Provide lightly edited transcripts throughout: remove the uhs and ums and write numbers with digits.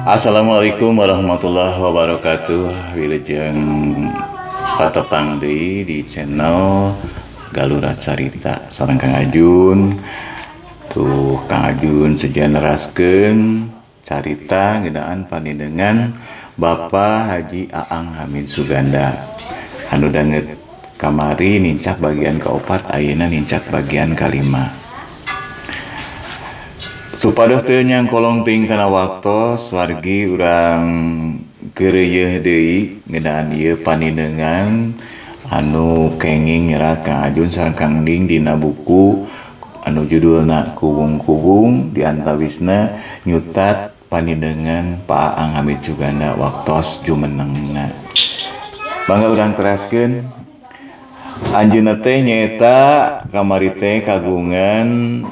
Assalamualaikum warahmatullahi wabarakatuh. Wilujeng patepang deui di channel Galura Carita sareng Kang Ajun. Tuh Kang Ajun sejen neraskeun carita ngeunaan panindeungan Bapak Haji Aang Hamid Suganda. Anu danget kamari nincak bagian kaopat, ayeuna nincak bagian kalima. Supados teu nyang kolong ting kana waktos wargi urang geureuyeeh deui ngeunaan ieu panindeungan anu kenging nyerat Kang Ajun sareng Kang Ding dina buku anu judulna Kubung-Kubung, diantawisna nyutat panindeungan Pak Aang Hamid Suganda waktos jumenengna. Bangga urang teraskeun anjeunna teh nyaeta kamari teh kagungan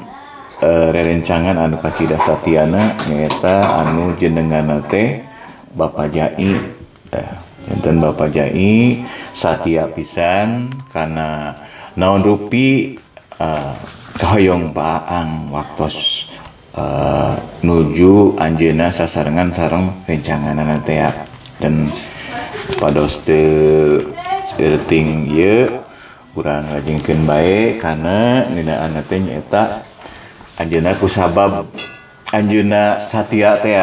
rerencangan anu kacida satiana nyaeta anu jenenganna teh Bapak Jai. Enten Bapak Jai satia pisan kana naon rupi kahoyong Pak Aang waktos nuju anjeunna sasarengan sareng rencanganana teh. Dan pados teu seueuting ieu urang ngajengkeun bae kana ngeunaan teh nyaeta anjeunna kusabab anjeunna satia teh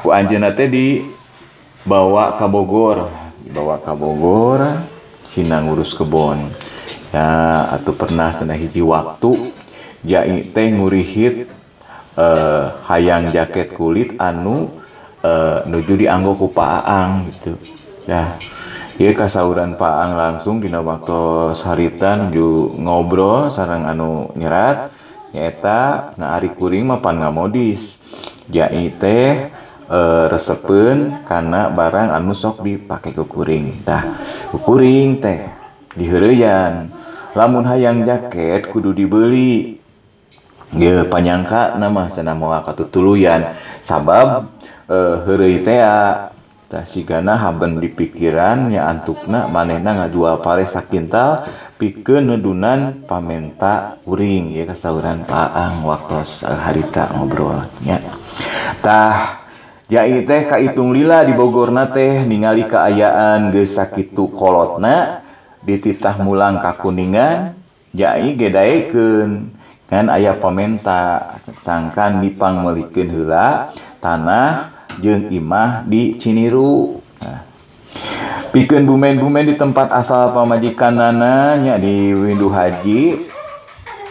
ku anjeunna teh dibawa ka Bogor, sina ngurus kebon. Ya atuh pernah cenah hiji waktu Jai teh ngurihit hayang jaket kulit anu nuju dianggo ku Pak Aang gitu. Ya ieu kasauran Pak Aang langsung dina waktu harita nuju ngobrol sareng anu nyerat nyaeta na ari kuring mah pan ngamodis. Jai teh resepeun kana barang anu sok dipake ku kuring. Tah ku kuring teh diheureuyan lamun hayang jaket kudu dibeli. Ge panyangka mah cenah moal katutuluyan sabab heureuy teh tah sigana haben di pikiran nya antukna manehna ngajual pare sakintal pikeun nudunan pamenta uring ya kasauran Pak Aang waktos harita ngobrol nya. Tah Jai teh kaitung lila di Bogorna teh ningali kaayaan geus sakitu kolotna dititah mulang ka Kuningan. Jai gedaekeun kan aya pamenta sangkan dipangmeulikeun heula tanah jeung imah di Ciniru. Nah, pikeun bumen-bumen di tempat asal pamajikanana nya di Windu Haji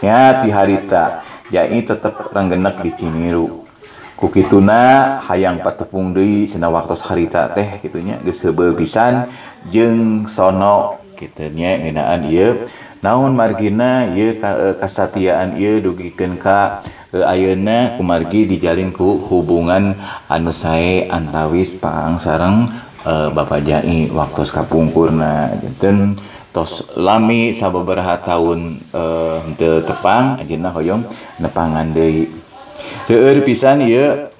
nya ti harita Jai tetep ranggenek di Ciniru. Ku kituna hayang patepung deui cenah waktos harita teh kitu nya geus heubeul pisan jeung sono kitu nya ngeunaan ieu naon margina ieu kasatiaan ieu dugikeun ka ayeuna kumargi dijalin ku hubungan anu sae antawis Pak Aang sareng Bapak Jai waktos kapungkurna janten tos lami sababaraha taun teu tepang ajeuna hoyong nepangan deui. Seueur pisan ieu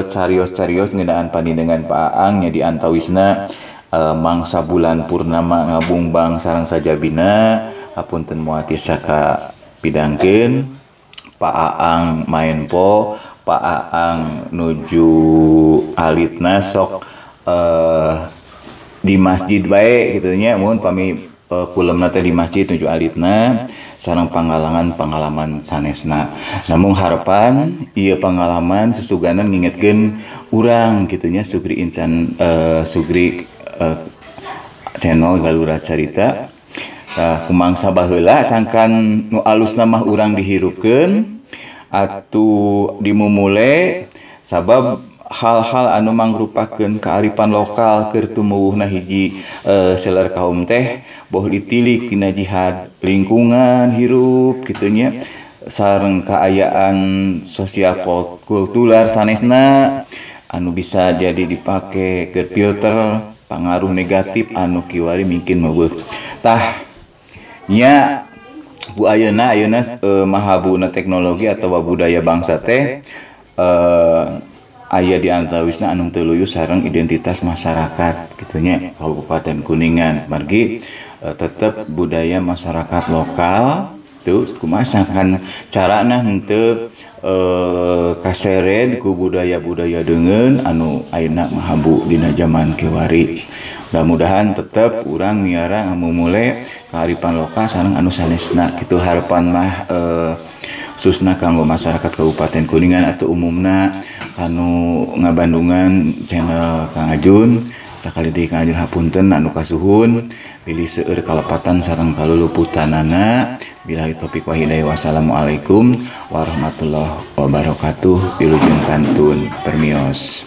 carios-carios ngeunaan panindeungan Pak Aang nya diantawisna mangsa bulan purnama ngabungbang sareng sajabina hapunten moal tisaka pidangkeun Pak Aang main po, Pak Aang nuju alitna sok di masjid bae kitu nya mun pami kulemna teh di masjid nuju alitna sareng pangalaman sanesna. Namun harapan ieu pengalaman sesuganan ngingetkeun urang kitu nya sugri insan sugri channel Galura Carita. Kumangsa baheula sangkan nu alusna mah urang dihirupkeun atuh dimumule sabab hal-hal anu mangrupakeun kearifan lokal keur tumuwuhna hiji seler kaum teh boh ditilik tina jihad lingkungan hirup kitu nya sareng kaayaan sosial kultural sanesna anu bisa jadi dipake keur filter pangaruh negatif anu kiwari mungkin meueuh. Tah nya bu ayeuna mahabuna teknologi atau budaya bangsa teh aya di antawisna anu teu luyu sareng identitas masyarakat gitunya Kabupaten Kuningan. Margi tetap budaya masyarakat lokal tuh kumaha kan carana henteu kaseret ku budaya-budaya deungeun anu ayeuna mahabu dina zaman kiwari. Mudah-mudahan tetap urang miara ngamumule kearifan lokal sareng anu sanesna kitu harapan mah khususna kanggo masyarakat Kabupaten Kuningan atau umumna anu ngabandungan channel Kang Ajun. Sakali deui Kang Ajun hapunten anu kasuhun pilih seueur kalepatan sareng kaluluputanana. Billahi taufiq wa hidayah. Wassalamualaikum warahmatullahi wabarakatuh. Wilujeng kantun permios.